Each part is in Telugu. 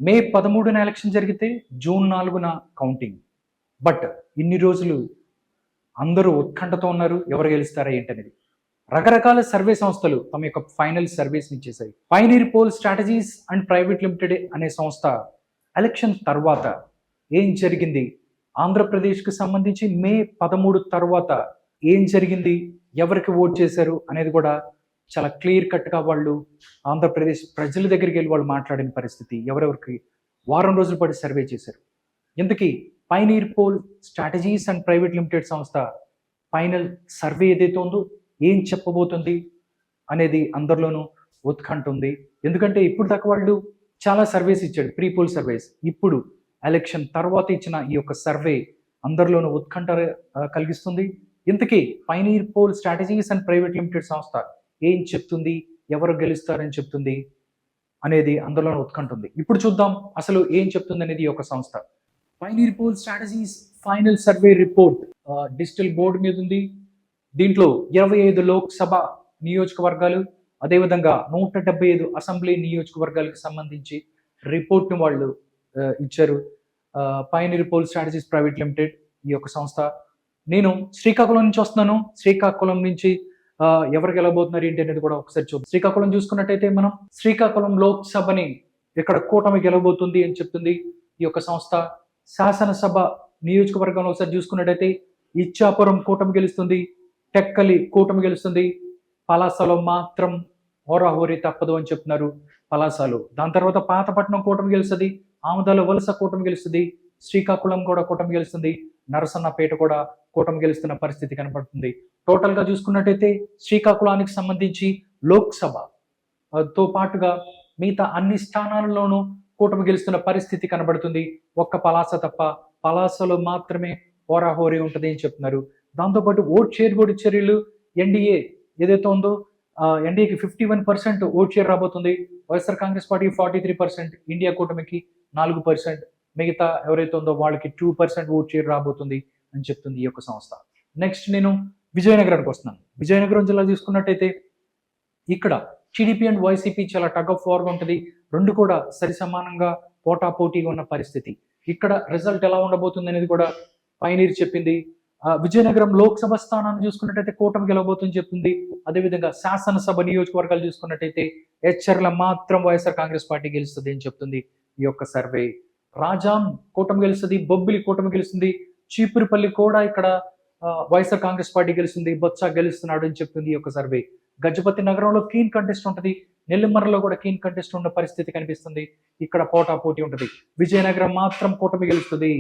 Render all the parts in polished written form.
మే 13న ఎలక్షన్ జరిగితే జూన్ 4న కౌంటింగ్. బట్ ఇన్ని రోజులు అందరూ ఉత్కంఠతో ఉన్నారు ఎవరు గెలుస్తారా ఏంటనేది. రకరకాల సర్వే సంస్థలు తమ యొక్క ఫైనల్ సర్వేస్ ఇచ్చేసాయి. Pioneer pole strategies and private Limited అనే సంస్థ ఎలక్షన్ తర్వాత ఏం జరిగింది, ఆంధ్రప్రదేశ్కి సంబంధించి మే 13 తర్వాత ఏం జరిగింది, ఎవరికి ఓట్ చేశారు అనేది కూడా చాలా క్లియర్ కట్గా వాళ్ళు ఆంధ్రప్రదేశ్ ప్రజల దగ్గరికి వెళ్ళి వాళ్ళు మాట్లాడిన పరిస్థితి, ఎవరెవరికి వారం రోజుల పాటు సర్వే చేశారు. ఇంతకీ pioneer pole strategies and private limited సంస్థ ఫైనల్ సర్వే ఏదైతే ఉందో ఏం చెప్పబోతుంది అనేది అందరిలోనూ ఉత్కంఠ ఉంది. ఎందుకంటే ఇప్పుడు దాకా వాళ్ళు చాలా సర్వేస్ ఇచ్చాడు, ప్రీ పోల్ సర్వేస్. ఇప్పుడు ఎలక్షన్ తర్వాత ఇచ్చిన ఈ యొక్క సర్వే అందరిలోనూ ఉత్కంఠ కలిగిస్తుంది. ఇంతకీ pioneer pole strategies and private limited సంస్థ ఏం చెప్తుంది, ఎవరు గెలుస్తారని చెప్తుంది అనేది అందరిలోనూ ఉత్కంఠ ఉంది. ఇప్పుడు చూద్దాం అసలు ఏం చెప్తుంది అనేది ఈ యొక్క సంస్థ. Pioneer pole strategies final survey report digital board మీద ఉంది. దీంట్లో 25 లోక్సభ నియోజకవర్గాలు, అదేవిధంగా 175 అసెంబ్లీ నియోజకవర్గాలకు సంబంధించి రిపోర్ట్ను వాళ్ళు ఇచ్చారు. Pioneer pole strategies private limited ఈ యొక్క సంస్థ. నేను శ్రీకాకుళం నుంచి వస్తున్నాను. శ్రీకాకుళం నుంచి ఎవరు గెలబోతున్నారు ఏంటి అనేది కూడా ఒకసారి చూద్దాం. శ్రీకాకుళం చూసుకున్నట్టయితే మనం శ్రీకాకుళం లోక్సభని ఇక్కడ కూటమి గెలబోతుంది అని చెప్తుంది ఈ యొక్క సంస్థ. శాసనసభ నియోజకవర్గంలో ఒకసారి చూసుకున్నట్టయితే ఇచ్చాపురం కూటమి గెలుస్తుంది, టెక్కలి కూటమి గెలుస్తుంది, పలాసలో మాత్రం హోరాహోరీ తప్పదు అని చెప్తున్నారు పలాసలు. దాని తర్వాత పాతపట్నం కూటమి గెలుస్తుంది, ఆమదాల వలస కూటమి గెలుస్తుంది, శ్రీకాకుళం కూడా కూటమి గెలుస్తుంది, నరసన్నపేట కూడా కూటమి గెలుస్తున్న పరిస్థితి కనబడుతుంది. టోటల్గా చూసుకున్నట్టయితే శ్రీకాకుళానికి సంబంధించి లోక్సభతో పాటుగా మిగతా అన్ని స్థానాలలోనూ కూటమి గెలుస్తున్న పరిస్థితి కనబడుతుంది. ఒక్క పలాస తప్ప, పలాసలో మాత్రమే హోరాహోరీ ఉంటుంది అని చెప్తున్నారు. దాంతోపాటు ఓట్ షేర్ కూడా ఇచ్చారు. ఎన్డీఏ ఏదైతే ఉందో ఎన్డీఏకి 51% ఓట్ షేర్ రాబోతుంది. వైఎస్ఆర్ కాంగ్రెస్ పార్టీ 43%, ఇండియా కూటమికి 4%, మిగతా ఎవరైతే ఉందో వాళ్ళకి 2% ఓట్ షేర్ రాబోతుంది అని చెప్తుంది ఈ యొక్క సంస్థ. నెక్స్ట్ నేను విజయనగరానికి వస్తున్నాను. విజయనగరం జిల్లా చూసుకున్నట్టయితే ఇక్కడ టీడీపీ అండ్ వైసీపీ చాలా టగ్ ఆఫ్ వార్గా ఉంటుంది. రెండు కూడా సరి సమానంగా పోటాపోటీగా ఉన్న పరిస్థితి. ఇక్కడ రిజల్ట్ ఎలా ఉండబోతుంది అనేది కూడా పైనీర్ చెప్పింది. విజయనగరం లోక్సభ స్థానాన్ని చూసుకున్నట్టయితే కూటమి గెలవబోతుందని చెప్తుంది. అదేవిధంగా శాసనసభ నియోజకవర్గాలు చూసుకున్నట్టయితే హెచ్చర్ల మాత్రం వైఎస్ఆర్ కాంగ్రెస్ పార్టీ గెలుస్తుంది అని చెప్తుంది ఈ యొక్క సర్వే. రాజాం కూటమి గెలుస్తుంది, బొబ్బిలి కూటమి గెలుస్తుంది, చీపురుపల్లి కూడా ఇక్కడ వైఎస్ఆర్ కాంగ్రెస్ పార్టీ గెలుస్తుంది, బొత్స గెలుస్తున్నాడు అని చెప్తుంది ఈ యొక్క సర్వే. గజపతి నగరంలో కీన్ కంటెస్ట్ ఉంటుంది, నెల్లిమర్రలో కూడా కీన్ కంటెస్ట్ ఉన్న పరిస్థితి కనిపిస్తుంది. ఇక్కడ పోటాపోటీ ఉంటుంది. విజయనగరం మాత్రం కూటమి గెలుస్తుంది.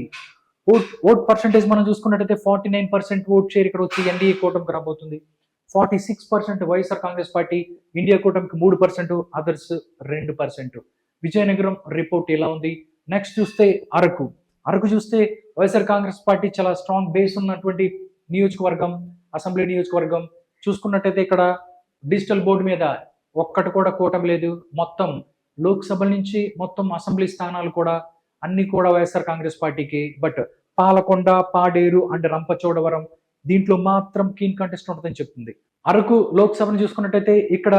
ఓట్ పర్సెంటేజ్ మనం చూసుకున్నట్టయితే 49% ఓట్ షేర్ ఇక్కడ వచ్చి ఎన్డీఏ కూటమికి రాబోతుంది. 46% వైఎస్ఆర్ కాంగ్రెస్ పార్టీ, ఇండియా కూటమికి 3%, అదర్స్ 2%. విజయనగరం రిపోర్ట్ ఎలా ఉంది. నెక్స్ట్ చూస్తే అరకు చూస్తే వైఎస్ఆర్ కాంగ్రెస్ పార్టీ చాలా స్ట్రాంగ్ బేస్ ఉన్నటువంటి నియోజకవర్గం, అసెంబ్లీ నియోజకవర్గం. చూసుకున్నట్టయితే ఇక్కడ డిజిటల్ బోర్డు మీద ఒక్కటి కూడా కూటమి లేదు. మొత్తం లోక్సభ నుంచి మొత్తం అసెంబ్లీ స్థానాలు కూడా అన్ని కూడా వైఎస్ఆర్ కాంగ్రెస్ పార్టీకి. బట్ పాలకొండ, పాడేరు అండ్ రంపచోడవరం దీంట్లో మాత్రం కీన్ కంటెస్ట్ ఉంటుందని చెప్తుంది. అరకు లోక్సభను చూసుకున్నట్టయితే ఇక్కడ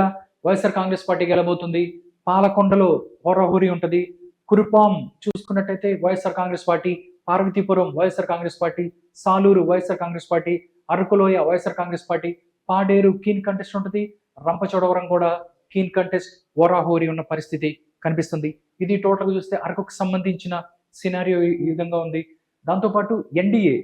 వైఎస్ఆర్ కాంగ్రెస్ పార్టీ గెలబోతుంది. పాలకొండలో హోరాహోరీ ఉంటుంది. కురుపాం చూసుకున్నట్టయితే వైఎస్ఆర్ కాంగ్రెస్ పార్టీ, పార్వతీపురం వైఎస్ఆర్ కాంగ్రెస్ పార్టీ, సాలూరు వైఎస్ఆర్ కాంగ్రెస్ పార్టీ, అరకులోయ వైఎస్ఆర్ కాంగ్రెస్ పార్టీ, పాడేరు కీన్ కంటెస్ట్ ఉంటుంది. రంపచోడవరం కూడా కీన్ కంటెస్ట్ హోరాహోరీ ఉన్న పరిస్థితి కనిపిస్తుంది. ఇది టోటల్ చూస్తే అరకుకు సంబంధించిన సినారియో ఈ విధంగా ఉంది. దాంతోపాటు ఎన్డీఏ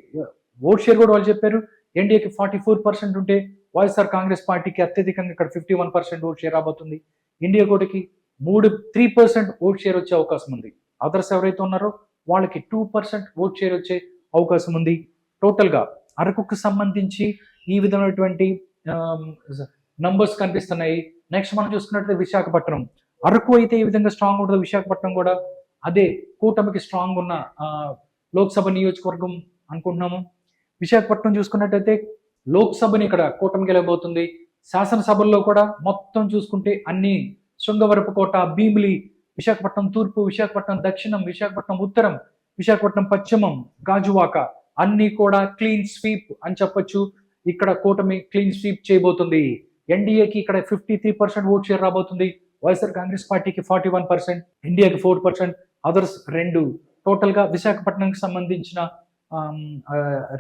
ఓట్ షేర్ కూడా వాళ్ళు చెప్పారు. ఎన్డీఏకి 44% ఉంటే వైఎస్ఆర్ కాంగ్రెస్ పార్టీకి అత్యధికంగా ఇక్కడ 51% ఓట్ షేర్ రాబోతుంది. ఇండియా కోటికి 3% ఓట్ షేర్ వచ్చే అవకాశం ఉంది. అదర్స్ ఎవరైతే ఉన్నారో వాళ్ళకి 2% ఓట్ షేర్ వచ్చే అవకాశం ఉంది. టోటల్గా అరకుకు సంబంధించి ఈ విధమైనటువంటి నంబర్స్ కనిపిస్తున్నాయి. నెక్స్ట్ మనం చూసుకున్నట్లయితే విశాఖపట్నం, అరకు అయితే ఈ విధంగా స్ట్రాంగ్ ఉంటుంది. విశాఖపట్నం కూడా అదే కూటమికి స్ట్రాంగ్ ఉన్న లోక్సభ నియోజకవర్గం అనుకుంటున్నాము. విశాఖపట్నం చూసుకున్నట్టయితే లోక్సభని ఇక్కడ కూటమి గెలవబోతుంది. శాసనసభల్లో కూడా మొత్తం చూసుకుంటే అన్ని శృంగవరపుకోట, భీమిలి, విశాఖపట్నం తూర్పు, విశాఖపట్నం దక్షిణం, విశాఖపట్నం ఉత్తరం, విశాఖపట్నం పశ్చిమం, గాజువాక అన్ని కూడా క్లీన్ స్వీప్ అని చెప్పొచ్చు. ఇక్కడ కూటమి క్లీన్ స్వీప్ చేయబోతుంది. ఎన్డీఏకి ఇక్కడ 53% ఓట్ షేర్ రాబోతుంది. వైఎస్ఆర్ కాంగ్రెస్ పార్టీకి 41%, ఇండియాకి 4%, అదర్స్ 2. టోటల్గా విశాఖపట్నంకి సంబంధించిన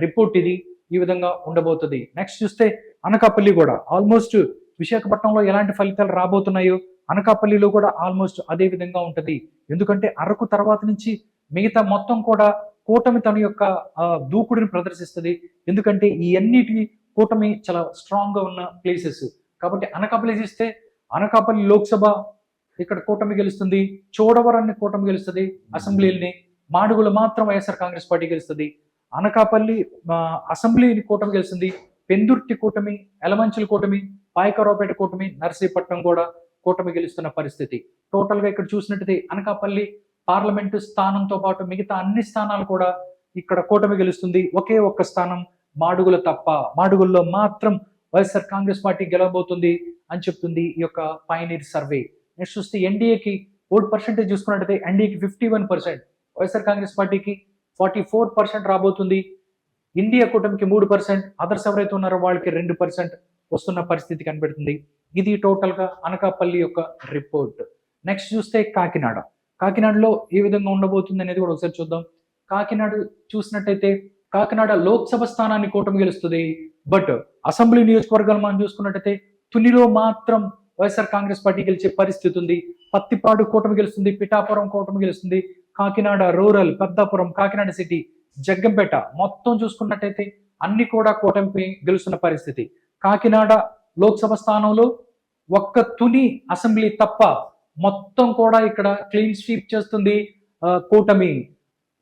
రిపోర్ట్ ఇది ఈ విధంగా ఉండబోతుంది. నెక్స్ట్ చూస్తే అనకాపల్లి కూడా ఆల్మోస్ట్ విశాఖపట్నంలో ఎలాంటి ఫలితాలు రాబోతున్నాయో అనకాపల్లిలో కూడా ఆల్మోస్ట్ అదే విధంగా ఉంటుంది. ఎందుకంటే అరకు తర్వాత నుంచి మిగతా మొత్తం కూడా కూటమి తన యొక్క దూకుడిని ప్రదర్శిస్తుంది. ఎందుకంటే ఈ అన్నిటి కూటమి చాలా స్ట్రాంగ్ గా ఉన్న ప్లేసెస్ కాబట్టి అనకాపల్లి చూస్తే అనకాపల్లి లోక్సభ ఇక్కడ కూటమి గెలుస్తుంది, చోడవరాన్ని కూటమి గెలుస్తుంది అసెంబ్లీని, మాడుగులు మాత్రం వైఎస్ఆర్ కాంగ్రెస్ పార్టీ గెలుస్తుంది. అనకాపల్లి అసెంబ్లీని కూటమి గెలుస్తుంది, పెందుర్తి కూటమి, ఎలమంచిల కూటమి, పాయకరావుపేట కూటమి, నర్సీపట్నం కూడా కూటమి గెలుస్తున్న పరిస్థితి. టోటల్ గా ఇక్కడ చూసినట్టయితే అనకాపల్లి పార్లమెంటు స్థానంతో పాటు మిగతా అన్ని స్థానాలు కూడా ఇక్కడ కూటమి గెలుస్తుంది. ఒకే ఒక్క స్థానం మాడుగుల తప్ప, మాడుగుల్లో మాత్రం వైఎస్ఆర్ కాంగ్రెస్ పార్టీ గెలవబోతుంది అని చెప్తుంది ఈ యొక్క పైనీర్ సర్వే. నెక్స్ట్ చూస్తే ఎన్డీఏకి ఓట్ పర్సెంటేజ్ చూసుకున్నట్టయితే ఎన్డీఏకి 51%, వైఎస్ఆర్ కాంగ్రెస్ పార్టీకి 44% రాబోతుంది. ఇండియా కూటమికి 3%, అదర్స్ ఎవరైతే ఉన్నారో వాళ్ళకి 2% వస్తున్న పరిస్థితి కనబడుతుంది. ఇది టోటల్ గా అనకాపల్లి యొక్క రిపోర్ట్. నెక్స్ట్ చూస్తే కాకినాడలో ఏ విధంగా ఉండబోతుంది అనేది కూడా ఒకసారి చూద్దాం. కాకినాడ చూసినట్టయితే కాకినాడ లోక్సభ స్థానాన్ని కూటమి గెలుస్తుంది. బట్ అసెంబ్లీ నియోజకవర్గాలు మనం చూసుకున్నట్టయితే తునిలో మాత్రం వైఎస్ఆర్ కాంగ్రెస్ పార్టీ గెలిచే పరిస్థితి ఉంది. పత్తిపాడు కూటమి గెలుస్తుంది, పిఠాపురం కూటమి గెలుస్తుంది, కాకినాడ రూరల్, పెద్దాపురం, కాకినాడ సిటీ, జగ్గంపేట మొత్తం చూసుకున్నట్టయితే అన్ని కూడా కూటమి గెలుస్తున్న పరిస్థితి. కాకినాడ లోక్సభ స్థానంలో ఒక్క తుని అసెంబ్లీ తప్ప మొత్తం కూడా ఇక్కడ క్లీన్ స్వీప్ చేస్తుంది కూటమి.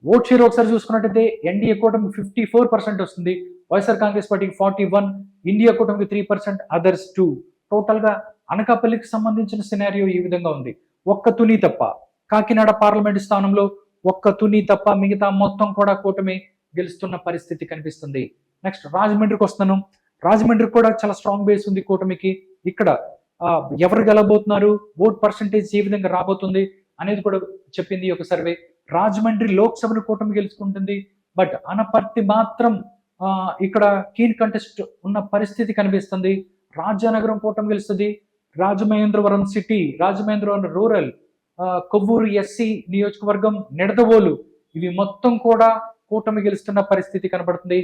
ఓట్ షేర్ ఒకసారి చూసుకున్నట్టయితే ఎన్డీఏ కూటమి 54% వస్తుంది, వైఎస్ఆర్ కాంగ్రెస్ పార్టీకి 41%, ఇండియా కూటమికి 3%, అదర్స్ 2. టోటల్ గా అనకాపల్లికి సంబంధించిన సినారియో ఈ విధంగా ఉంది. ఒక్క తుని తప్ప కాకినాడ పార్లమెంట్ స్థానంలో ఒక్క తుని తప్ప మిగతా మొత్తం కూడా కూటమి గెలుస్తున్న పరిస్థితి కనిపిస్తుంది. నెక్స్ట్ రాజమండ్రికి వస్తున్నాను. రాజమండ్రికి కూడా చాలా స్ట్రాంగ్ బేస్ ఉంది కూటమికి. ఇక్కడ ఎవరు గెలబోతున్నారు, ఓట్ పర్సంటేజ్ ఏ విధంగా రాబోతుంది అనేది కూడా చెప్పింది ఒక సర్వే. రాజమండ్రి లోక్సభను కూటమి గెలుచుకుంటుంది, బట్ అనపర్తి మాత్రం ఇక్కడ కీన్ కంటెస్ట్ ఉన్న పరిస్థితి కనిపిస్తుంది. రాజానగరం కూటమి గెలుస్తుంది, Rajamahendravaram city, Rajamahendravaram rural, Kovvur SC నియోజకవర్గం, నిడదవోలు ఇవి మొత్తం కూడా కూటమి గెలుస్తున్న పరిస్థితి కనబడుతుంది.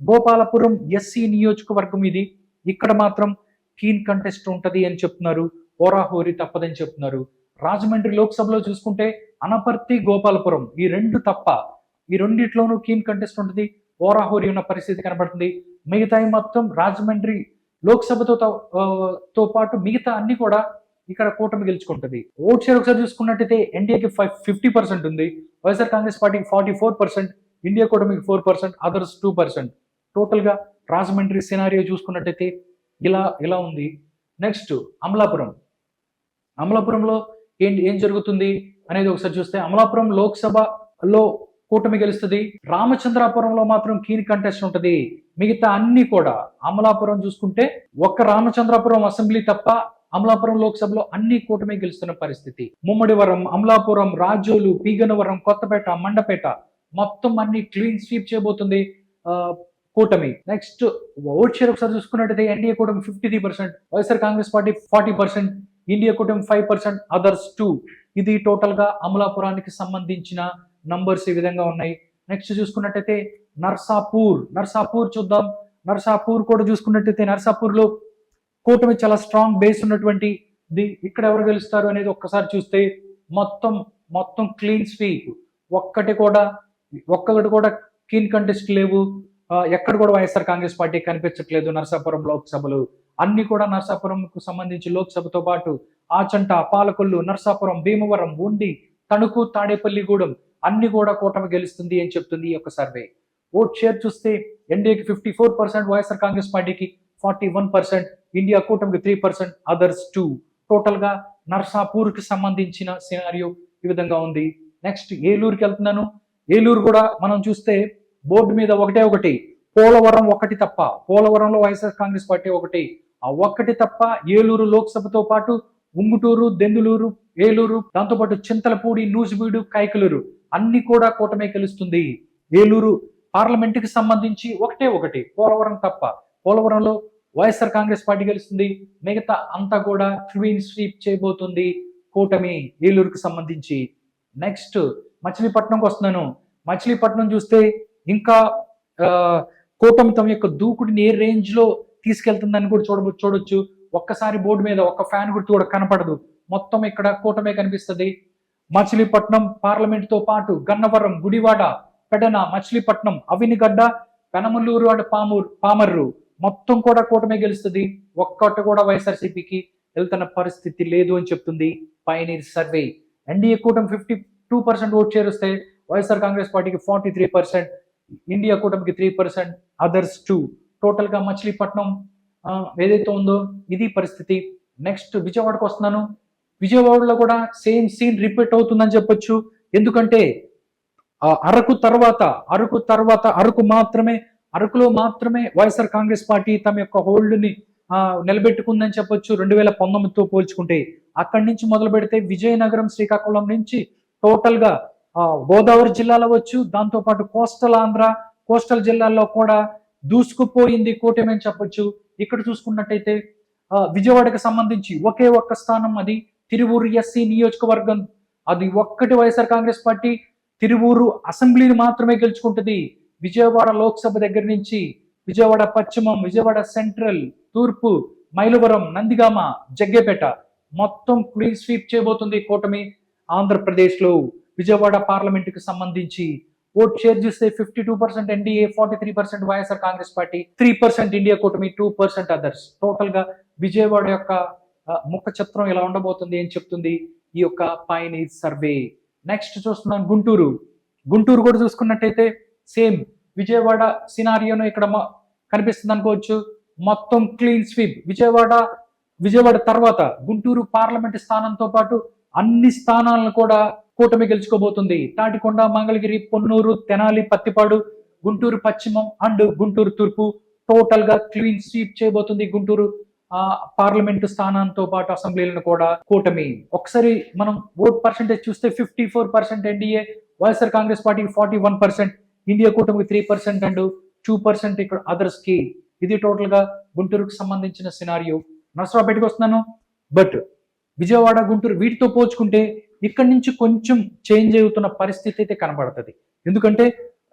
గోపాలపురం ఎస్సీ నియోజకవర్గం ఇది, ఇక్కడ మాత్రం కీన్ కంటెస్ట్ ఉంటది అని చెప్తున్నారు, హోరాహోరీ తప్పదని చెప్తున్నారు. రాజమండ్రి లోక్సభలో చూసుకుంటే అనపర్తి, గోపాలపురం ఈ రెండు తప్ప ఈ రెండిట్లోనూ కీన్ కంటెస్ట్ ఉంటుంది, హోరాహోరీ ఉన్న పరిస్థితి కనబడుతుంది. మిగతా మొత్తం రాజమండ్రి లోక్సభతో పాటు మిగతా అన్ని కూడా ఇక్కడ కూటమి గెలుచుకుంటుంది. ఓట్ షేర్ ఒకసారి చూసుకున్నట్టయితే ఎన్డీఏకి 50% ఉంది, వైఎస్ఆర్ కాంగ్రెస్ పార్టీకి 44%, ఇండియా కూటమికి 4%, అదర్స్ 2%. టోటల్ గా రాజమండ్రి సినారియో చూసుకున్నట్టయితే ఇలా ఉంది. నెక్స్ట్ అమలాపురంలో ఏం జరుగుతుంది అనేది ఒకసారి చూస్తే అమలాపురం లోక్సభలో కూటమి గెలుస్తుంది, రామచంద్రాపురంలో మాత్రం కీన్ కంటెస్ట్ ఉంటుంది. మిగతా అన్ని కూడా అమలాపురం చూసుకుంటే ఒక్క రామచంద్రాపురం అసెంబ్లీ తప్ప అమలాపురం లోక్సభలో అన్ని కూటమి గెలుస్తున్న పరిస్థితి. ముమ్మడివరం, అమలాపురం, రాజోలు, పీగనవరం, కొత్తపేట, మండపేట మొత్తం అన్ని క్లీన్ స్వీప్ చేయబోతుంది కూటమి. నెక్స్ట్ ఓట్ షేర్ ఒకసారి చూసుకున్నట్టయితే ఎన్డీఏ కూటమి 53%, వైఎస్ఆర్ కాంగ్రెస్ పార్టీ 40%, ఇండియా కూటమి 5%, అదర్స్ 2. ఇది టోటల్ గా అమలాపురానికి సంబంధించిన నంబర్స్ ఈ విధంగా ఉన్నాయి. నెక్స్ట్ చూసుకున్నట్టయితే నర్సాపూర్ చూద్దాం. నర్సాపూర్ కూడా చూసుకున్నట్టయితే నర్సాపూర్ లో కూటమి చాలా స్ట్రాంగ్ బేస్ ఉన్నటువంటి ఇక్కడ ఎవరు గెలుస్తారు అనేది ఒక్కసారి చూస్తే మొత్తం క్లీన్ స్వీప్, ఒక్కటి కూడా కీన్ కంటెస్ట్ లేవు. ఎక్కడ కూడా వైఎస్ఆర్ కాంగ్రెస్ పార్టీ కనిపించట్లేదు. నర్సాపురం లోక్సభలు అన్ని కూడా నర్సాపురంకు సంబంధించి లోక్సభతో పాటు ఆచంట, పాలకొల్లు, నర్సాపురం, భీమవరం, ఉండి, తణుకు, తాడేపల్లిగూడెం అన్ని కూడా కూటమి గెలుస్తుంది అని చెప్తుంది ఈ యొక్క సర్వే. ఓట్ షేర్ చూస్తే ఎన్డీఏకి 54%, వైఎస్ఆర్ కాంగ్రెస్ పార్టీకి 41%, ఇండియా కూటమికి 3%, అదర్స్ 2. టోటల్ గా నర్సాపూర్ కి సంబంధించిన సినారియో ఈ విధంగా ఉంది. నెక్స్ట్ ఏలూరుకి వెళ్తున్నాను. ఏలూరు కూడా మనం చూస్తే బోర్డు మీద ఒకటి, పోలవరం ఒకటి తప్ప, పోలవరంలో వైఎస్ఆర్ కాంగ్రెస్ పార్టీ ఒకటి, ఆ ఒక్కటి తప్ప ఏలూరు లోక్సభతో పాటు ఉంగుటూరు, దెందులూరు, ఏలూరు, దాంతోపాటు చింతలపూడి, నూజివీడు, కైకలూరు అన్ని కూడా కూటమి గెలుస్తుంది. ఏలూరు పార్లమెంట్ కి సంబంధించి ఒకటి, పోలవరం తప్ప. పోలవరంలో వైఎస్ఆర్ కాంగ్రెస్ పార్టీ గెలుస్తుంది, మిగతా అంతా కూడా క్లీన్ స్వీప్ చేయబోతుంది కూటమి ఏలూరుకు సంబంధించి. నెక్స్ట్ మచిలీపట్నంకి వస్తున్నాను. మచిలీపట్నం చూస్తే ఇంకా ఆ, కూటమి తమ యొక్క దూకుడిని ఏ రేంజ్ లో తీసుకెళ్తుందని కూడా చూడొచ్చు. ఒక్కసారి బోర్డు మీద ఒక్క ఫ్యాన్ గుర్తు కూడా కనపడదు, మొత్తం ఇక్కడ కూటమే కనిపిస్తుంది. మచిలీపట్నం పార్లమెంట్ తో పాటు గన్నవరం, గుడివాడ, పెడన, మచిలీపట్నం, అవినిగడ్డ, పెనమలూరు అండ్ పామర్రు మొత్తం కూడా కూటమే గెలుస్తుంది. ఒక్కటి కూడా వైఎస్ఆర్సీపీకి వెళ్తున్న పరిస్థితి లేదు అని చెప్తుంది పయనీర్ సర్వే. ఎన్డీఏ కూటమి 52% ఓట్ షేర్ వస్తే వైఎస్ఆర్ కాంగ్రెస్ పార్టీకి 43%, ఇండియా కూటమికి 3%, అదర్స్ 2. టోటల్ గా మచిలీపట్నం ఏదైతే ఉందో ఇది పరిస్థితి. నెక్స్ట్ విజయవాడకు వస్తున్నాను. విజయవాడలో కూడా సేమ్ సీన్ రిపీట్ అవుతుందని చెప్పొచ్చు. ఎందుకంటే అరకులో మాత్రమే వైఎస్ఆర్ కాంగ్రెస్ పార్టీ తమ యొక్క హోల్డ్ ని నిలబెట్టుకుందని చెప్పొచ్చు 2019తో పోల్చుకుంటే. అక్కడి నుంచి మొదలు పెడితే విజయనగరం, శ్రీకాకుళం నుంచి టోటల్ గా గోదావరి జిల్లాలో వచ్చు, దాంతో పాటు కోస్టల్ ఆంధ్ర, కోస్టల్ జిల్లాల్లో కూడా దూసుకుపోయింది కూటమి అని చెప్పొచ్చు. ఇక్కడ చూసుకున్నట్టయితే విజయవాడకి సంబంధించి ఒకే ఒక్క స్థానం, అది తిరువూరు ఎస్సీ నియోజకవర్గం, అది ఒక్కటి వైఎస్ఆర్ కాంగ్రెస్ పార్టీ తిరువూరు అసెంబ్లీని మాత్రమే గెలుచుకుంటుంది. విజయవాడ లోక్సభ దగ్గర నుంచి విజయవాడ పశ్చిమం, విజయవాడ సెంట్రల్, తూర్పు, మైలవరం, నందిగామ, జగ్గేపేట మొత్తం క్లీన్ స్వీప్ చేయబోతుంది కూటమి ఆంధ్రప్రదేశ్ లో. విజయవాడ పార్లమెంట్ కి సంబంధించి ఓట్ షేర్ చూస్తే 52% NDA, 43% YSR Congress party, 3% India కూటమి, 2% అదర్స్. టోటల్ గా విజయవాడ యొక్క ముఖ చిత్రం ఇలా ఉండబోతుంది అని చెప్తుంది ఈ యొక్క పయనీర్ సర్వే. నెక్స్ట్ చూస్తున్నాం గుంటూరు కూడా చూసుకున్నట్టయితే సేమ్ విజయవాడ సినారియోను ఇక్కడ కనిపిస్తుంది అనుకోవచ్చు. మొత్తం క్లీన్ స్వీప్. విజయవాడ తర్వాత గుంటూరు పార్లమెంట్ స్థానంతో పాటు అన్ని స్థానాలను కూడా కూటమి గెలుచుకోబోతుంది. తాటికొండ, మంగళగిరి, పొన్నూరు, తెనాలి, పత్తిపాడు, గుంటూరు పశ్చిమం అండ్ గుంటూరు తూర్పు టోటల్ గా క్లీన్ స్వీప్ చేయబోతుంది. గుంటూరు పార్లమెంటు స్థానంతో పాటు అసెంబ్లీలను కూడా కూటమి. ఒకసారి మనం ఓట్ పర్సెంటేజ్ చూస్తే 54% ఎన్డీఏ, వైఎస్ఆర్ కాంగ్రెస్ పార్టీకి 41%, ఇండియా కూటమికి 3% అండ్ 2% ఇక్కడ అదర్స్ కి. ఇది టోటల్ గా గుంటూరుకు సంబంధించిన సినారియో. నరసరావుపేటకి వస్తున్నాను. బట్ విజయవాడ, గుంటూరు వీటితో పోల్చుకుంటే ఇక్కడి నుంచి కొంచెం చేంజ్ అవుతున్న పరిస్థితి అయితే కనబడుతుంది. ఎందుకంటే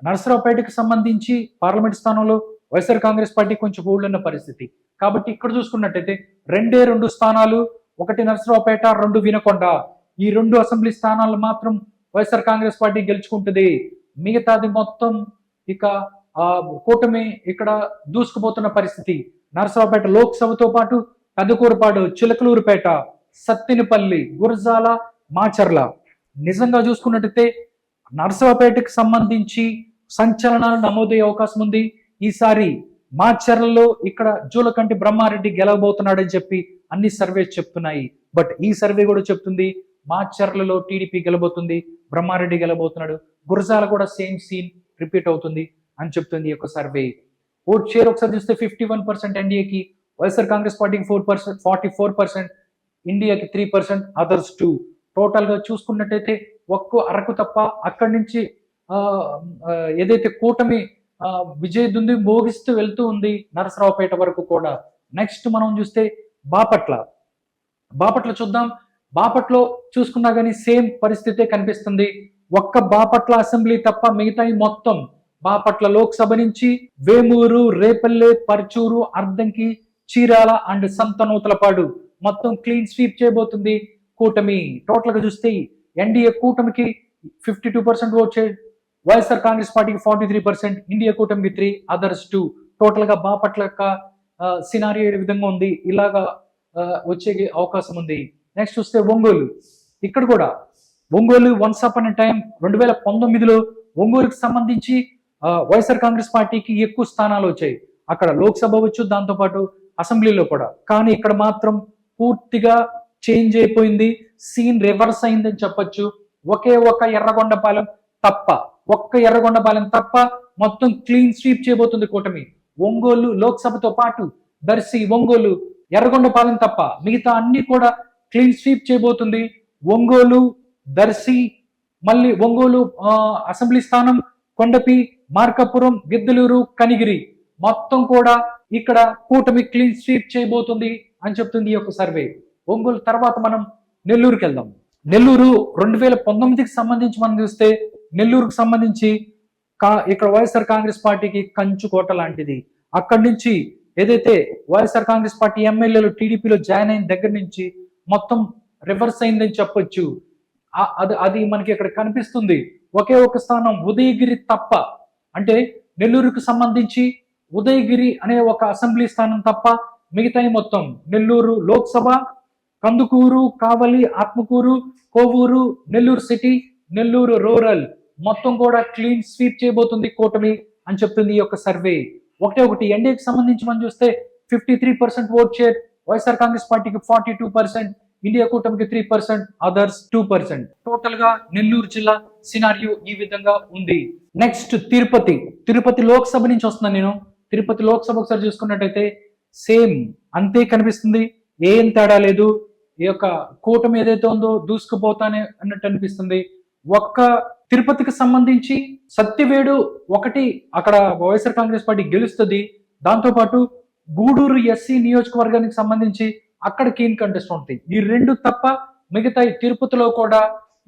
నరసరావుపేటకి సంబంధించి పార్లమెంట్ స్థానంలో వైఎస్ఆర్ కాంగ్రెస్ పార్టీ కొంచెం హోల్డ్ ఉన్న పరిస్థితి. కాబట్టి ఇక్కడ చూసుకున్నట్టయితే 2 స్థానాలు, ఒకటి నరసరావుపేట, 2 వినకొండ, ఈ 2 అసెంబ్లీ స్థానాలు మాత్రం వైఎస్ఆర్ కాంగ్రెస్ పార్టీ గెలుచుకుంటుంది. మిగతాది మొత్తం ఇక కూటమి ఇక్కడ దూసుకుపోతున్న పరిస్థితి. నరసరావుపేట లోక్సభతో పాటు పెదకూరుపాడు, చిలకలూరుపేట, సత్తినపల్లి, గురజాల, మాచర్ల. నిజంగా చూసుకున్నట్టయితే నరసరావుపేటకి సంబంధించి సంచలనాలు నమోదయ్యే అవకాశం ఉంది. ఈసారి మాచర్లలో ఇక్కడ జూలకంటి బ్రహ్మారెడ్డి గెలవబోతున్నాడని చెప్పి అన్ని సర్వేస్ చెప్తున్నాయి. బట్ ఈ సర్వే కూడా చెప్తుంది మాచర్లలో టీడీపీ గెలబోతుంది, బ్రహ్మారెడ్డి గెలబోతున్నాడు. గురజాల కూడా సేమ్ సీన్ రిపీట్ అవుతుంది అని చెప్తుంది ఈ యొక్క సర్వే. ఓట్ షేర్ ఒకసారి చూస్తే 51% ఎన్డీఏకి, వైఎస్ఆర్ కాంగ్రెస్ పార్టీకి 44%, ఇండియాకి 3%, అదర్స్ 2. టోటల్ గా చూసుకున్నట్టయితే ఒక్క అరకు తప్ప అక్కడి నుంచి ఏదైతే కూటమి విజయ దుంది మోగిస్తూ వెళ్తూ ఉంది నరసరావుపేట వరకు కూడా. నెక్స్ట్ మనం చూస్తే బాపట్ల చూద్దాం. బాపట్లో చూసుకున్నా కానీ సేమ్ పరిస్థితే కనిపిస్తుంది. ఒక్క బాపట్ల అసెంబ్లీ తప్ప మిగతాయి మొత్తం బాపట్ల లోక్సభ నుంచి వేమూరు, రేపల్లె, పర్చూరు, అర్ధంకి, చీరాల అండ్ సంతనూతలపాడు మొత్తం క్లీన్ స్వీప్ చేయబోతుంది కూటమి. టోటల్ గా చూస్తే ఎన్డీఏ కూటమికి 52% ఓట్ షేర్, వైఎస్ఆర్ కాంగ్రెస్ పార్టీకి 43%, ఇండియా కూటమికి 3%, అదర్స్ 2. టోటల్ గా బాపట్ల యొక్క సినారియో ఏ విధంగా ఉంది, ఇలాగా వచ్చే అవకాశం ఉంది. నెక్స్ట్ చూస్తే ఒంగోలు. ఇక్కడ కూడా Ongole once upon a time 2019లో ఒంగోలుకి సంబంధించి వైఎస్ఆర్ కాంగ్రెస్ పార్టీకి ఎక్కువ స్థానాలు వచ్చాయి. అక్కడ లోక్సభ వచ్చు, దాంతో పాటు అసెంబ్లీలో కూడా. కానీ ఇక్కడ మాత్రం పూర్తిగా చేంజ్ అయిపోయింది, సీన్ రివర్స్ అయిందని చెప్పొచ్చు. ఒకే ఒక ఎర్రగొండపాలెం తప్ప మొత్తం క్లీన్ స్వీప్ చేయబోతుంది కూటమి. ఒంగోలు లోక్సభతో పాటు దర్శి, ఒంగోలు, ఎర్రగొండపాలెం తప్ప మిగతా అన్ని కూడా క్లీన్ స్వీప్ చేయబోతుంది. ఒంగోలు, దర్శి, మళ్ళీ ఒంగోలు అసెంబ్లీ స్థానం, కొండపి, మార్కాపురం, గిద్దలూరు, కనిగిరి మొత్తం కూడా ఇక్కడ కూటమి క్లీన్ స్వీప్ చేయబోతుంది అని చెప్తుంది ఈ యొక్క సర్వే. ఒంగోలు తర్వాత మనం నెల్లూరుకి వెళ్దాం. నెల్లూరు 2019కి సంబంధించి మనం చూస్తే నెల్లూరుకు సంబంధించి ఇక్కడ వైఎస్ఆర్ కాంగ్రెస్ పార్టీకి కంచుకోట లాంటిది. అక్కడి నుంచి ఏదైతే వైఎస్ఆర్ కాంగ్రెస్ పార్టీ ఎమ్మెల్యేలు టీడీపీలో జాయిన్ అయిన దగ్గర నుంచి మొత్తం రివర్స్ అయిందని చెప్పొచ్చు. అది మనకి ఇక్కడ కనిపిస్తుంది. ఒకే ఒక స్థానం ఉదయగిరి తప్ప, అంటే నెల్లూరుకు సంబంధించి ఉదయగిరి అనే ఒక అసెంబ్లీ స్థానం తప్ప మిగతాయి మొత్తం నెల్లూరు లోక్సభ, కందుకూరు, కావలి, ఆత్మకూరు, కోవూరు, నెల్లూరు సిటీ, నెల్లూరు రూరల్ మొత్తం కూడా క్లీన్ స్వీప్ చేయబోతుంది కూటమి అని చెప్తుంది ఈ యొక్క సర్వే. ఒకటి ఎన్డీఏకి సంబంధించి మనం చూస్తే 53% ఓట్ షేర్, వైఎస్ఆర్ కాంగ్రెస్ పార్టీకి 42%, ఇండియా కూటమికి 3%, అదర్స్ 2%. టోటల్ గా నెల్లూరు జిల్లా సినారియో ఈ విధంగా ఉంది. నెక్స్ట్ తిరుపతి లోక్సభ నుంచి వస్తున్నాను నేను. తిరుపతి లోక్సభ ఒకసారి చూసుకున్నట్టయితే సేమ్ అంతే కనిపిస్తుంది, ఏం తేడా లేదు. ఈ యొక్క కూటమి ఏదైతే ఉందో దూసుకుపోతానే అన్నట్టు అనిపిస్తుంది. ఒక్క తిరుపతికి సంబంధించి సత్యవేడు ఒకటి అక్కడ వైఎస్ఆర్ కాంగ్రెస్ పార్టీ గెలుస్తుంది. దాంతోపాటు గూడూరు ఎస్సీ నియోజకవర్గానికి సంబంధించి అక్కడ కీన్ కంటెస్ట్ ఉంటాయి. ఈ రెండు తప్ప మిగతా తిరుపతిలో కూడా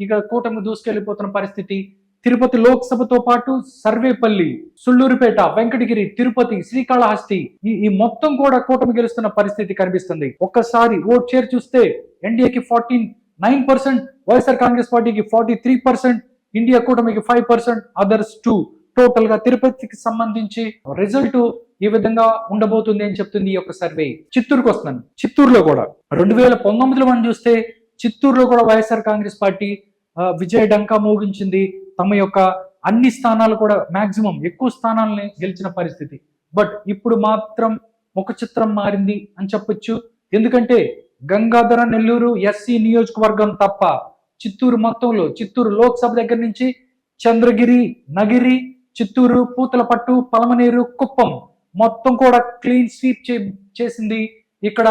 ఇక కూటమి దూసుకెళ్లిపోతున్న పరిస్థితి. తిరుపతి లోక్సభతో పాటు సర్వేపల్లి, సుళ్లూరుపేట, వెంకటగిరి, తిరుపతి, శ్రీకాళహస్తి ఈ మొత్తం కూడా కూటమి గెలుస్తున్న పరిస్థితి కనిపిస్తుంది. ఒక్కసారి ఓట్ షేర్ చూస్తే ఎన్డీఏకి 49%, వైఎస్ఆర్ కాంగ్రెస్ పార్టీకి 43%, ఇండియా కూటమికి 5%, అదర్స్ 2%. టోటల్ గా తిరుపతికి సంబంధించి రిజల్ట్ ఈ విధంగా ఉండబోతుంది అని చెప్తుంది ఈ యొక్క సర్వే. చిత్తూరుకు వస్తున్నాను. చిత్తూరులో కూడా 2019లో మనం చూస్తే చిత్తూరులో కూడా వైఎస్ఆర్ కాంగ్రెస్ పార్టీ విజయ డంకా మోగించింది. తమ యొక్క అన్ని స్థానాలు కూడా మాక్సిమం ఎక్కువ స్థానాలని గెలిచిన పరిస్థితి. బట్ ఇప్పుడు మాత్రం ముఖ చిత్రం మారింది అని చెప్పొచ్చు. ఎందుకంటే గంగాధర నెల్లూరు ఎస్సీ నియోజకవర్గం తప్ప చిత్తూరు మొత్తంలో, చిత్తూరు లోక్సభ దగ్గర నుంచి చంద్రగిరి, నగిరి, చిత్తూరు, పూతలపట్టు, పలమనేరు, కుప్పం మొత్తం కూడా క్లీన్ స్వీప్ చేసింది ఇక్కడ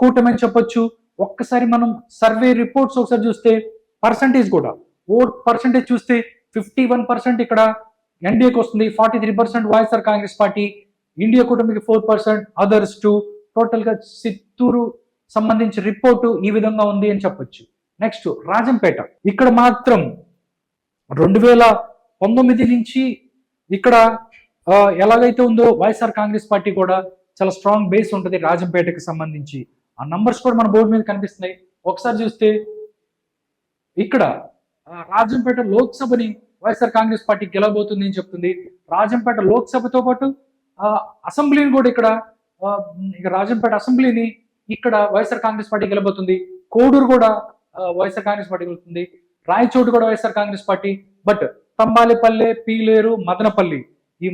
కూటమి అని చెప్పొచ్చు. ఒక్కసారి మనం సర్వే రిపోర్ట్స్ ఒకసారి చూస్తే పర్సంటేజ్ కూడా ఓట్ పర్సంటేజ్ చూస్తే 51% ఇక్కడ ఎన్డీఏకి వస్తుంది, 43% వైఎస్ఆర్ కాంగ్రెస్ పార్టీ, ఇండియా కూటమికి 4%, అదర్స్ 2%. టోటల్ గా చిత్తూరు సంబంధించి రిపోర్టు ఈ విధంగా ఉంది అని చెప్పొచ్చు. నెక్స్ట్ రాజంపేట. ఇక్కడ మాత్రం 2019 నుంచి ఇక్కడ ఎలాగైతే ఉందో వైఎస్ఆర్ కాంగ్రెస్ పార్టీ కూడా చాలా స్ట్రాంగ్ బేస్ ఉంటుంది రాజంపేటకి సంబంధించి. ఆ నంబర్స్ కూడా మన బోర్డు మీద కనిపిస్తున్నాయి. ఒకసారి చూస్తే ఇక్కడ రాజంపేట లోక్సభని వైఎస్ఆర్ కాంగ్రెస్ పార్టీ గెలవబోతుంది అని చెప్తుంది. రాజంపేట లోక్సభతో పాటు అసెంబ్లీని కూడా ఇక్కడ రాజంపేట అసెంబ్లీని ఇక్కడ వైఎస్ఆర్ కాంగ్రెస్ పార్టీ గెలబోతుంది. కోడూరు కూడా వైఎస్ఆర్ కాంగ్రెస్ పార్టీ గెలుస్తుంది. రాయచోటు కూడా వైఎస్ఆర్ కాంగ్రెస్ పార్టీ. బట్ తంబాలిపల్లె, పీలేరు, మదనపల్లి ఈ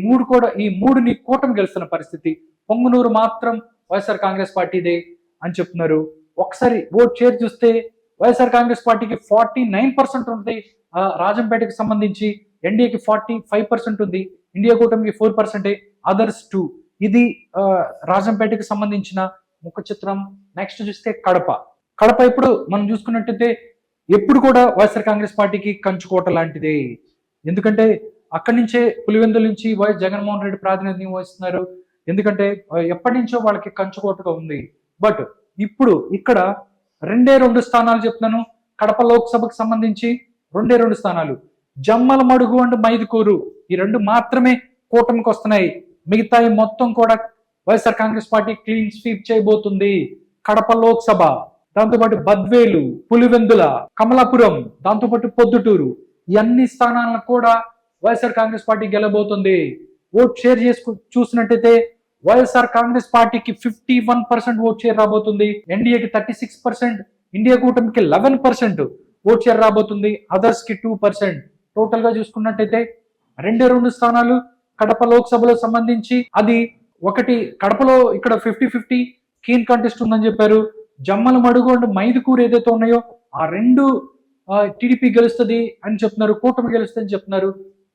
మూడుని కూటమి గెలుస్తున్న పరిస్థితి. పొంగునూరు మాత్రం వైఎస్ఆర్ కాంగ్రెస్ పార్టీదే అని చెప్తున్నారు. ఒకసారి ఓట్ షేర్ చూస్తే వైఎస్ఆర్ కాంగ్రెస్ పార్టీకి 49% ఉంది. రాజంపేటకి సంబంధించి ఎన్డీఏకి 45% ఉంది, ఇండియా కూటమికి 4%, అదర్స్ 2%. ఇది రాజంపేటకి సంబంధించిన ముఖ చిత్రం. నెక్స్ట్ చూస్తే కడప ఇప్పుడు మనం చూసుకున్నట్టయితే ఎప్పుడు కూడా వైఎస్ఆర్ కాంగ్రెస్ పార్టీకి కంచుకోట లాంటిదే. ఎందుకంటే అక్కడి నుంచే పులివెందుల నుంచి వైఎస్ జగన్మోహన్ రెడ్డి ప్రాతినిధ్యం వహిస్తున్నారు. ఎందుకంటే ఎప్పటి నుంచో వాళ్ళకి కంచుకోటగా ఉంది. బట్ ఇప్పుడు ఇక్కడ 2 స్థానాలు చెప్తున్నాను. కడప లోక్సభకు సంబంధించి 2 స్థానాలు, జమ్మలమడుగు అండ్ మైదుకూరు ఈ 2 మాత్రమే కూటమికి వస్తున్నాయి. మిగతాయి మొత్తం కూడా YSR Congress party clean sweep చేయబోతుంది. కడప లోక్సభ, దాంతోపాటు బద్వేలు, పులివెందుల, కమలాపురం, దాంతోపాటు పొద్దుటూరు ఈ అన్ని స్థానాలను కూడా వైఎస్ఆర్ కాంగ్రెస్ పార్టీ గెలబోతుంది. ఓట్ షేర్ చూసినట్టయితే వైఎస్ఆర్ కాంగ్రెస్ పార్టీకి 51% ఓట్ షేర్ రాబోతుంది, ఎన్డీఏకి 36%, ఇండియా కూటమికి 11% ఓట్ షేర్ రాబోతుంది, అదర్స్ కి 2%. టోటల్ గా చూసుకున్నట్టయితే 2 స్థానాలు కడప లోక్సభలో సంబంధించి అది ఒకటి కడపలో ఇక్కడ 50-50 కీన్ కంటెస్ట్ ఉందని చెప్పారు. జమ్మలమడుగు అండ్ మైదుకూరు ఏదైతే ఉన్నాయో ఆ 2 టీడీపీ గెలుస్తుంది అని చెప్తున్నారు, కూటమి గెలుస్తుంది అని చెప్తున్నారు.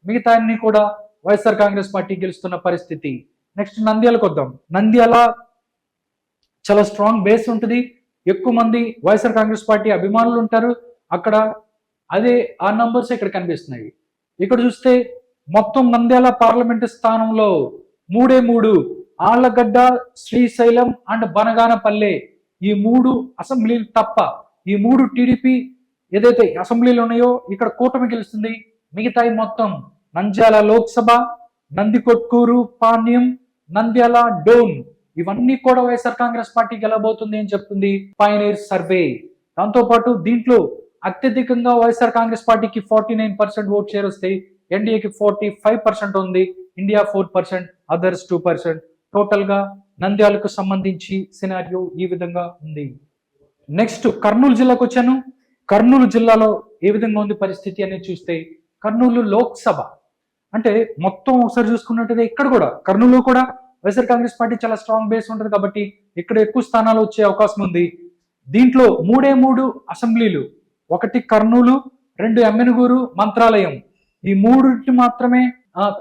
మిగతా అన్ని కూడా వైఎస్ఆర్ కాంగ్రెస్ పార్టీ గెలుస్తున్న పరిస్థితి. నెక్స్ట్ నంద్యాలకు వద్దాం. నంద్యాల చాలా స్ట్రాంగ్ బేస్ ఉంటుంది, ఎక్కువ మంది వైఎస్ఆర్ కాంగ్రెస్ పార్టీ అభిమానులు ఉంటారు అక్కడ. అదే ఆ నంబర్స్ ఇక్కడ కనిపిస్తున్నాయి. ఇక్కడ చూస్తే మొత్తం నంద్యాల పార్లమెంటు స్థానంలో 3 ఆళ్లగడ్డ, శ్రీశైలం అండ్ బనగానపల్లె ఈ 3 అసెంబ్లీలు తప్ప ఈ 3 టీడీపీ ఏదైతే అసెంబ్లీలు ఉన్నాయో ఇక్కడ కూటమి గెలుస్తుంది. మిగతాయి మొత్తం నంద్యాల లోక్సభ, నందికొట్కూరు, పాణ్యం, నంద్యాల, డోన్ ఇవన్నీ కూడా వైఎస్ఆర్ కాంగ్రెస్ పార్టీ గెలబోతుంది అని చెప్తుంది పైనీర్ సర్వే. దాంతోపాటు దీంట్లో అత్యధికంగా వైఎస్ఆర్ కాంగ్రెస్ పార్టీకి 49% ఓట్ షేర్ వస్తాయి, ఎన్డీఏకి 45% ఉంది, ఇండియా 4%, అదర్స్ 2%. టోటల్ గా నంద్యాలకు సంబంధించి సినారియో ఈ విధంగా ఉంది. నెక్స్ట్ కర్నూలు జిల్లాకు వచ్చాను. కర్నూలు జిల్లాలో ఏ విధంగా ఉంది పరిస్థితి అనేది చూస్తే, కర్నూలు లోక్సభ అంటే మొత్తం ఒకసారి చూసుకున్నట్టయితే ఇక్కడ కూడా కర్నూలు కూడా వైఎస్ఆర్ కాంగ్రెస్ పార్టీ చాలా స్ట్రాంగ్ బేస్ ఉంటుంది కాబట్టి ఇక్కడ ఎక్కువ స్థానాలు వచ్చే అవకాశం ఉంది. దీంట్లో 3 అసెంబ్లీలు, 1 కర్నూలు, 2 ఎమ్మెనుగూరు, మంత్రాలయం, ఈ 3 మాత్రమే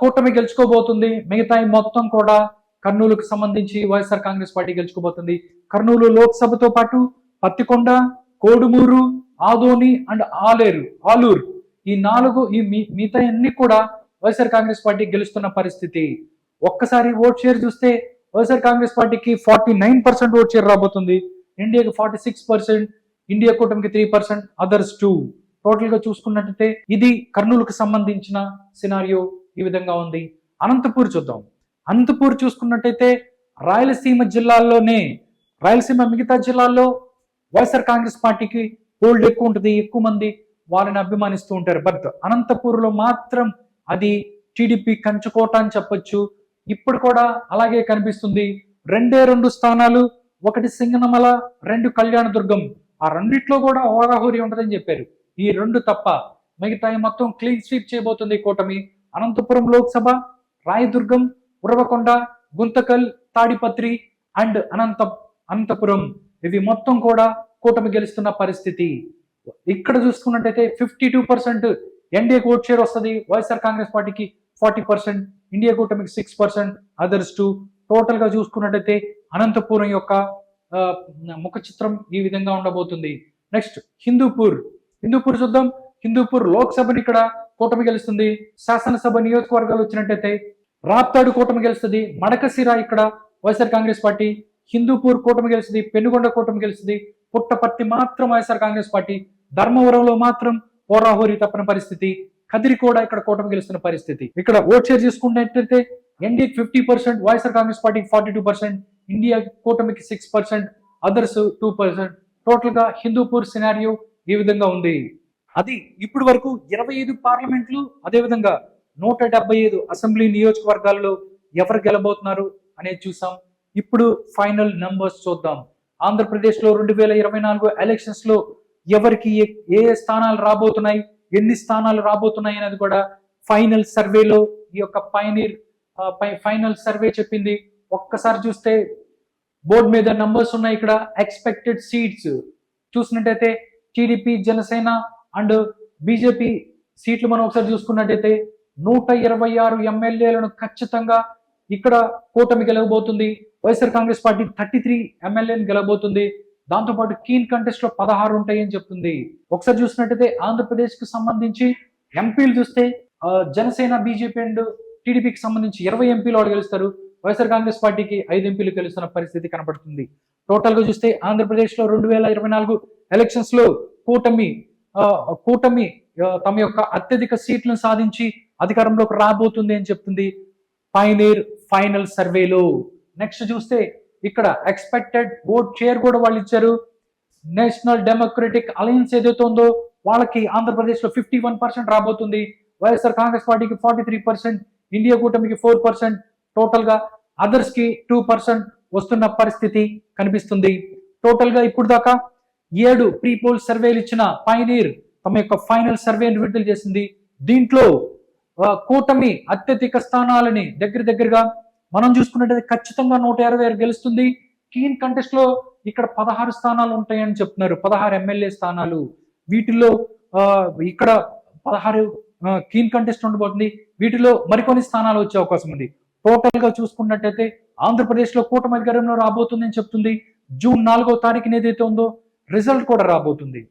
కూటమి గెలుచుకోబోతుంది. మిగతాయి మొత్తం కూడా కర్నూలుకు సంబంధించి వైఎస్ఆర్ కాంగ్రెస్ పార్టీ గెలుచుకోబోతుంది. కర్నూలు లోక్సభతో పాటు పత్తికొండ, కోడుమూరు, ఆదోని అండ్ ఆలూరు ఈ 4 మిగతా అన్ని కూడా వైఎస్ఆర్ కాంగ్రెస్ పార్టీ గెలుస్తున్న పరిస్థితి. ఒక్కసారి ఓట్ షేర్ చూస్తే వైఎస్ఆర్ కాంగ్రెస్ పార్టీకి 49% ఓట్ షేర్ రాబోతుంది, ఇండియాకి 46%, ఇండియా కూటమికి 3%, అదర్స్ 2. టోటల్ గా చూసుకున్నట్టయితే ఇది కర్నూలుకు సంబంధించిన సినారియో ఈ విధంగా ఉంది. అనంతపూర్ చూద్దాం. అనంతపూర్ చూసుకున్నట్టయితే రాయలసీమ జిల్లాల్లోనే రాయలసీమ మిగతా జిల్లాల్లో వైఎస్ఆర్ కాంగ్రెస్ పార్టీకి హోల్డ్ ఎక్కువ ఉంటుంది, ఎక్కువ మంది వాళ్ళని అభిమానిస్తూ ఉంటారు. బట్ అనంతపూర్ లో మాత్రం అది టీడీపీ కంచుకోట అని చెప్పొచ్చు. ఇప్పుడు కూడా అలాగే కనిపిస్తుంది. 2 స్థానాలు, 1 సింగనమల, 2 కళ్యాణదుర్గం, ఆ రెండిట్లో కూడా హోరాహోరీ ఉంటుందని చెప్పారు. ఈ 2 తప్ప మిగతా మొత్తం క్లీన్ స్వీప్ చేయబోతుంది కూటమి. అనంతపురం లోక్సభ, రాయదుర్గం, ఉరవకొండ, గుంతకల్, తాడిపత్రి అండ్ అనంతపురం ఇవి మొత్తం కూడా కూటమి గెలుస్తున్న పరిస్థితి. ఇక్కడ చూసుకున్నట్టయితే 52% ఎన్డీఏ ఓట్ షేర్ వస్తుంది, వైఎస్ఆర్ కాంగ్రెస్ పార్టీకి 40%, ఇండియా కూటమికి 6%, అదర్స్ 2. టోటల్ గా చూసుకున్నట్టయితే అనంతపురం యొక్క ముఖ చిత్రం ఈ విధంగా ఉండబోతుంది. నెక్స్ట్ హిందూపూర్ చూద్దాం. హిందూపూర్ లోక్సభని ఇక్కడ కూటమి గెలుస్తుంది. శాసనసభ నియోజకవర్గాలు వచ్చినట్టయితే రాప్తాడు కూటమి గెలుస్తుంది, మడకసిర ఇక్కడ వైఎస్ఆర్ కాంగ్రెస్ పార్టీ, హిందూపూర్ కూటమి గెలుస్తుంది, పెనుగొండ కూటమి గెలుస్తుంది, పుట్టపర్తి మాత్రం వైఎస్ఆర్ కాంగ్రెస్ పార్టీ, ధర్మవరంలో మాత్రం హోరాహోరీ తప్పని పరిస్థితి, కదిరి కూడా ఇక్కడ కూటమి గెలుస్తున్న పరిస్థితి. ఇక్కడ ఓట్ షేర్ చేసుకున్నట్టయితే ఎన్డీఏకి 50%, వైఎస్ఆర్ కాంగ్రెస్ పార్టీకి 42%, ఇండియా కూటమికి 6%, అదర్స్ 2%. టోటల్ గా హిందూపూర్ సినారియో ఈ విధంగా ఉంది. అది ఇప్పటి వరకు 25 పార్లమెంట్లు, అదేవిధంగా 175 అసెంబ్లీ నియోజకవర్గాల్లో ఎవరు గెలబోతున్నారు అనేది చూసాం. ఇప్పుడు ఫైనల్ నంబర్స్ చూద్దాం. ఆంధ్రప్రదేశ్ లో 2024 ఎలక్షన్స్ లో ఎవరికి ఏ స్థానాలు రాబోతున్నాయి, ఎన్ని స్థానాలు రాబోతున్నాయి అనేది కూడా ఫైనల్ సర్వేలో ఈ యొక్క ఫైనల్ సర్వే చెప్పింది. ఒక్కసారి చూస్తే బోర్డు మీద నంబర్స్ ఉన్నాయి. ఇక్కడ ఎక్స్పెక్టెడ్ సీట్స్ చూసినట్టయితే టీడీపీ, జనసేన అండ్ బీజేపీ సీట్లు మనం ఒకసారి చూసుకున్నట్టయితే 126 ఎమ్మెల్యేలను ఖచ్చితంగా ఇక్కడ కూటమి గెలవబోతుంది. వైఎస్ఆర్ కాంగ్రెస్ పార్టీ 33 ఎమ్మెల్యేలను గెలవబోతుంది. దాంతోపాటు కీన్ కంటెస్ట్ లో 16 ఉంటాయని చెప్తుంది. ఒకసారి చూసినట్టయితే ఆంధ్రప్రదేశ్ కు సంబంధించి ఎంపీలు చూస్తే జనసేన, బీజేపీ అండ్ టీడీపీకి సంబంధించి 20 ఎంపీలు వాడు గెలుస్తారు. వైఎస్ఆర్ కాంగ్రెస్ పార్టీకి 5 ఎంపీలు గెలుస్తున్న పరిస్థితి కనబడుతుంది. టోటల్ గా చూస్తే ఆంధ్రప్రదేశ్ లో 2024 ఎలక్షన్స్ లో కూటమి తమ యొక్క అత్యధిక సీట్లను సాధించి అధికారంలోకి రాబోతుంది అని చెప్తుంది పైనీర్ ఫైనల్ సర్వేలో. నెక్స్ట్ చూస్తే ఇక్కడ ఎక్స్పెక్టెడ్ ఓట్ షేర్ కూడా వాళ్ళు ఇచ్చారు. నేషనల్ డెమోక్రటిక్ అలయన్స్ ఏదైతే ఉందో వాళ్ళకి ఆంధ్రప్రదేశ్ లో 51% రాబోతుంది, వైఎస్ఆర్ కాంగ్రెస్ పార్టీకి 43%, ఇండియా కూటమికి 4%, టోటల్ గా అదర్స్ కి 2% వస్తున్న పరిస్థితి కనిపిస్తుంది. టోటల్ గా ఇప్పుడు దాకా 7 ప్రీ పోల్ సర్వేలు ఇచ్చిన పైనీర్ తమ యొక్క ఫైనల్ సర్వేని విడుదల చేసింది. దీంట్లో కూటమి అత్యధిక స్థానాలని దగ్గరగా మనం చూసుకున్నట్టయితే ఖచ్చితంగా 126 గెలుస్తుంది. క్లీన్ కంటెస్ట్ లో ఇక్కడ 16 స్థానాలు ఉంటాయని చెప్తున్నారు, 16 ఎమ్మెల్యే స్థానాలు. వీటిల్లో ఇక్కడ 16 క్లీన్ కంటెస్ట్ ఉండబోతుంది. వీటిలో మరికొన్ని స్థానాలు వచ్చే అవకాశం ఉంది. టోటల్ గా చూసుకున్నట్టయితే ఆంధ్రప్రదేశ్ లో కూటమి అధికారంలో రాబోతుందని చెప్తుంది. జూన్ 4వ తారీఖున ఏదైతే ఉందో రిజల్ట్ కూడా రాబోతుంది.